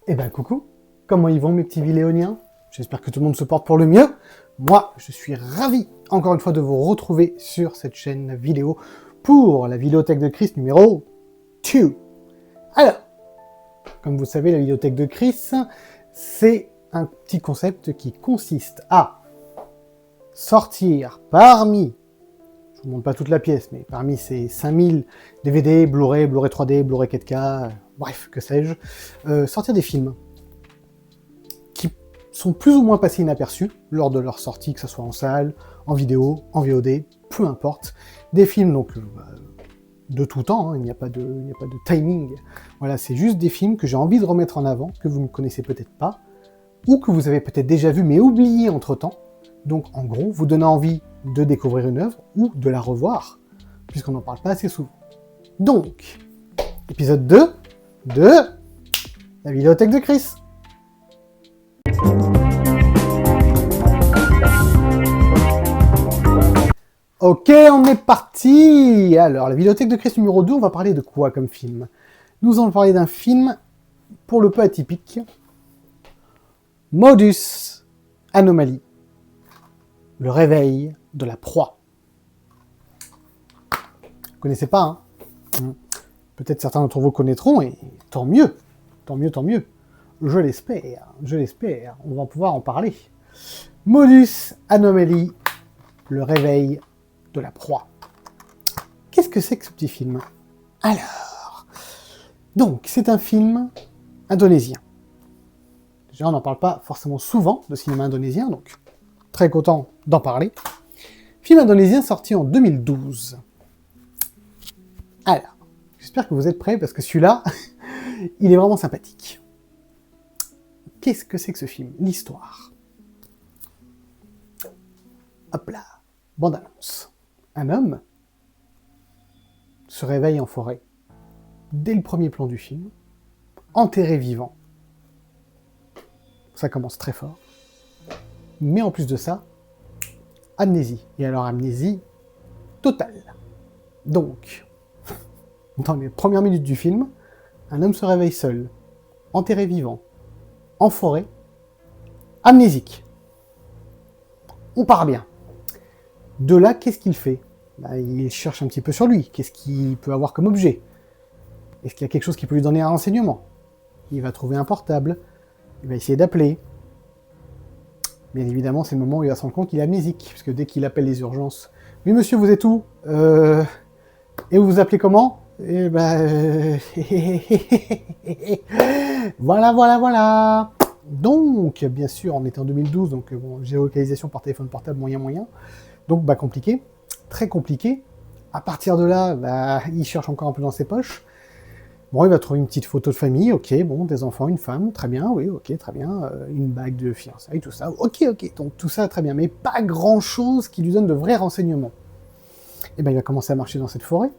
Eh ben coucou, comment ils vont mes petits Villéoniens? J'espère que tout le monde se porte pour le mieux. Moi, je suis ravi, encore une fois, de vous retrouver sur cette chaîne vidéo pour la Vidéothèque de Chris numéro 2. Alors, comme vous savez, la Vidéothèque de Chris, c'est un petit concept qui consiste à sortir parmi, je vous montre pas toute la pièce, mais parmi ces 5000 DVD, Blu-ray, Blu-ray 3D, Blu-ray 4K, bref, que sais-je, sortir des films qui sont plus ou moins passés inaperçus lors de leur sortie, que ce soit en salle, en vidéo, en VOD, peu importe. Des films donc de tout temps, hein, il n'y a pas de timing. Voilà, c'est juste des films que j'ai envie de remettre en avant, que vous ne connaissez peut-être pas, ou que vous avez peut-être déjà vu mais oublié entre-temps. Donc en gros, vous donner envie de découvrir une œuvre ou de la revoir, puisqu'on n'en parle pas assez souvent. Donc, épisode 2 de la Vidéothèque de Chris. Ok, on est parti. Alors, la Vidéothèque de Chris numéro 2, on va parler de quoi comme film? Nous allons parler d'un film pour le peu atypique. Modus Anomaly. Le réveil de la proie. Vous connaissez pas, hein? Peut-être certains d'entre vous connaîtront, et tant mieux. Tant mieux, tant mieux. Je l'espère, on va pouvoir en parler. Modus Anomaly, le réveil de la proie. Qu'est-ce que c'est que ce petit film? Alors, donc, c'est un film indonésien. Déjà, on n'en parle pas forcément souvent de cinéma indonésien, donc très content d'en parler. Film indonésien sorti en 2012. Alors, j'espère que vous êtes prêts, parce que celui-là, il est vraiment sympathique. Qu'est-ce que c'est que ce film? L'histoire. Hop là, bande-annonce. Un homme se réveille en forêt, dès le premier plan du film, enterré vivant. Ça commence très fort. Mais en plus de ça, amnésie. Et alors amnésie totale. Donc, dans les premières minutes du film, un homme se réveille seul, enterré vivant, en forêt, amnésique. On part bien. De là, qu'est-ce qu'il fait? Il cherche un petit peu sur lui. Qu'est-ce qu'il peut avoir comme objet? Est-ce qu'il y a quelque chose qui peut lui donner un renseignement? Il va trouver un portable. Il va essayer d'appeler. Bien évidemment, c'est le moment où il va se rendre compte qu'il est amnésique, puisque dès qu'il appelle les urgences... « Oui, monsieur, vous êtes où? Et vous vous appelez comment? » Eh ben... Voilà. Donc, bien sûr, on était en 2012, donc bon, géolocalisation par téléphone portable, moyen. Donc, compliqué. Très compliqué. À partir de là, il cherche encore un peu dans ses poches. Bon, il va trouver une petite photo de famille, ok, bon, des enfants, une femme, très bien, oui, ok, très bien, une bague de fiançailles, tout ça, ok, donc tout ça, très bien, mais pas grand-chose qui lui donne de vrais renseignements. Et il va commencer à marcher dans cette forêt,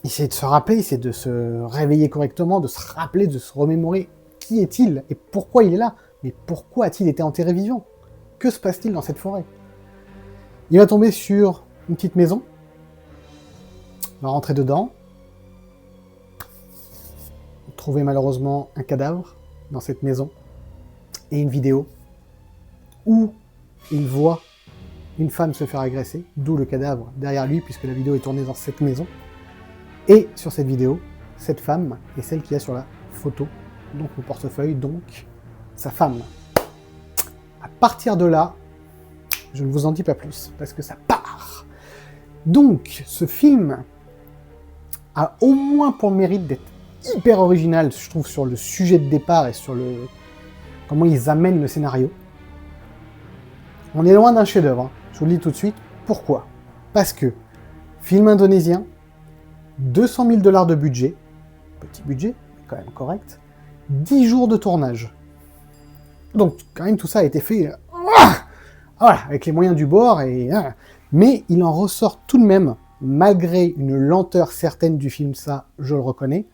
essayer de se rappeler, essayer de se réveiller correctement, de se rappeler, de se remémorer qui est-il et pourquoi il est là, mais pourquoi a-t-il été enterré vivant? Que se passe-t-il dans cette forêt? Il va tomber sur une petite maison, il va rentrer dedans, trouver malheureusement un cadavre dans cette maison, et une vidéo où il voit une femme se faire agresser, d'où le cadavre derrière lui, puisque la vidéo est tournée dans cette maison. Et sur cette vidéo, cette femme est celle qu'il y a sur la photo, donc le portefeuille, donc sa femme. À partir de là, je ne vous en dis pas plus, parce que ça part. Donc, ce film a au moins pour le mérite d'être hyper original, je trouve, sur le sujet de départ et sur le comment ils amènent le scénario. On est loin d'un chef-d'œuvre, hein. Je vous le dis tout de suite. Pourquoi? Parce que film indonésien, 200 000 $ de budget, petit budget, mais quand même correct, 10 jours de tournage. Donc quand même tout ça a été fait, voilà, avec les moyens du bord, mais il en ressort tout de même, malgré une lenteur certaine du film, ça je le reconnais.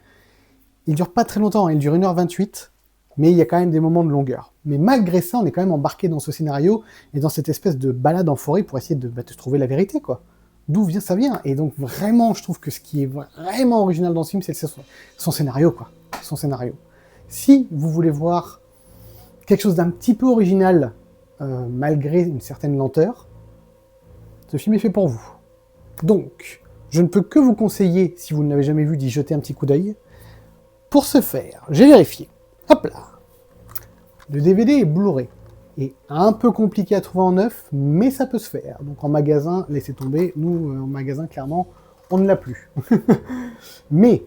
Il dure pas très longtemps, il dure 1h28, mais il y a quand même des moments de longueur. Mais malgré ça, on est quand même embarqué dans ce scénario et dans cette espèce de balade en forêt pour essayer de trouver la vérité, quoi. D'où ça vient. Et donc vraiment, je trouve que ce qui est vraiment original dans ce film, c'est son scénario, quoi. Son scénario. Si vous voulez voir quelque chose d'un petit peu original, malgré une certaine lenteur, ce film est fait pour vous. Donc, je ne peux que vous conseiller, si vous ne l'avez jamais vu, d'y jeter un petit coup d'œil. Pour ce faire, j'ai vérifié. Hop là. Le DVD est Blu-ray. Et un peu compliqué à trouver en neuf, mais ça peut se faire. Donc en magasin, laissez tomber. Nous, en magasin, clairement, on ne l'a plus. Mais,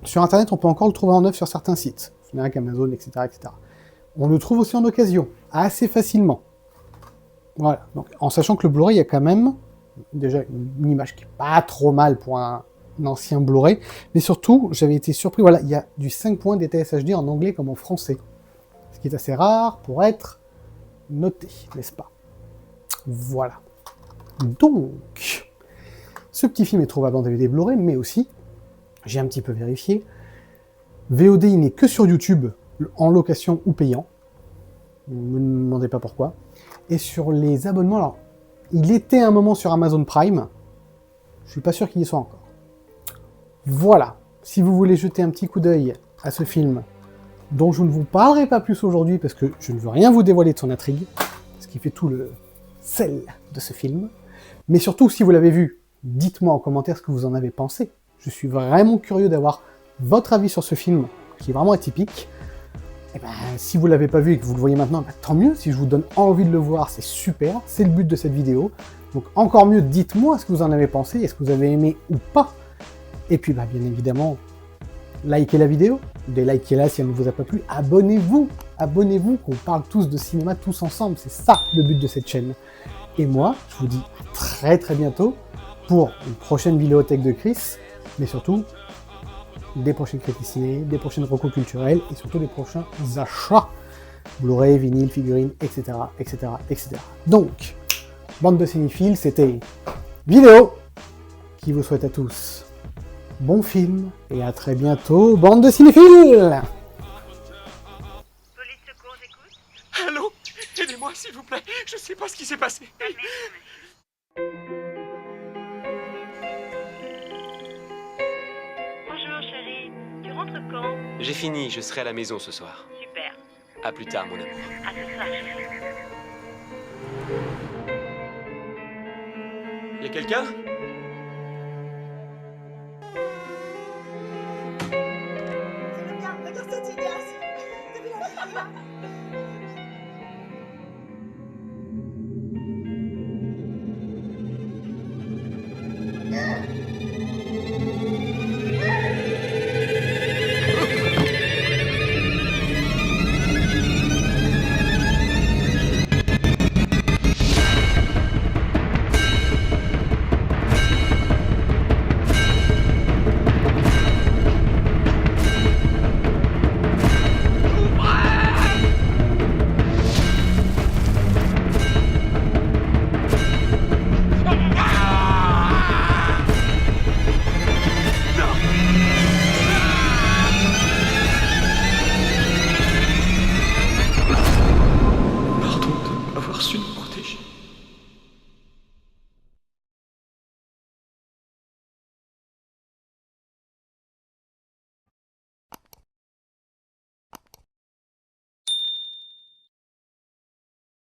sur Internet, on peut encore le trouver en neuf sur certains sites. Fnac, Amazon, etc., etc. On le trouve aussi en occasion, assez facilement. Voilà. Donc, en sachant que le Blu-ray, il y a quand même déjà une image qui est pas trop mal pour un ancien Blu-ray. Mais surtout, j'avais été surpris, voilà, il y a du 5 points DTS HD en anglais comme en français. Ce qui est assez rare pour être noté, n'est-ce pas? Voilà. Donc, ce petit film est trouvable en DVD Blu-ray, mais aussi, j'ai un petit peu vérifié, VOD il n'est que sur YouTube, en location ou payant. Ne me demandez pas pourquoi. Et sur les abonnements, alors, il était un moment sur Amazon Prime, je suis pas sûr qu'il y soit encore. Voilà. Si vous voulez jeter un petit coup d'œil à ce film, dont je ne vous parlerai pas plus aujourd'hui parce que je ne veux rien vous dévoiler de son intrigue, ce qui fait tout le sel de ce film. Mais surtout, si vous l'avez vu, dites-moi en commentaire ce que vous en avez pensé. Je suis vraiment curieux d'avoir votre avis sur ce film, qui est vraiment atypique. Et ben, si vous l'avez pas vu et que vous le voyez maintenant, ben, tant mieux. Si je vous donne envie de le voir, c'est super. C'est le but de cette vidéo. Donc encore mieux, dites-moi ce que vous en avez pensé, est-ce que vous avez aimé ou pas. Et puis, ben, bien évidemment, likez la vidéo, délikez-la si elle ne vous a pas plu, abonnez-vous, qu'on parle tous de cinéma tous ensemble, c'est ça le but de cette chaîne. Et moi, je vous dis à très très bientôt pour une prochaine vidéothèque de Chris, mais surtout des prochaines critiques ciné, des prochaines recos culturelles et surtout des prochains achats, Blu-ray, vinyle, figurines, etc., etc., etc. Donc, bande de cinéphiles, c'était vidéo qui vous souhaite à tous bon film, et à très bientôt, bande de cinéphiles! Police secours, j'écoute. Allô? Aidez-moi, s'il vous plaît. Je sais pas ce qui s'est passé. Bonjour chérie, tu rentres quand? J'ai fini, je serai à la maison ce soir. Super. À plus tard, mon amour. À ce soir chérie. Y'a quelqu'un? Regarde cette idée, t'as vu la vidéo? Pardon de m'avoir su.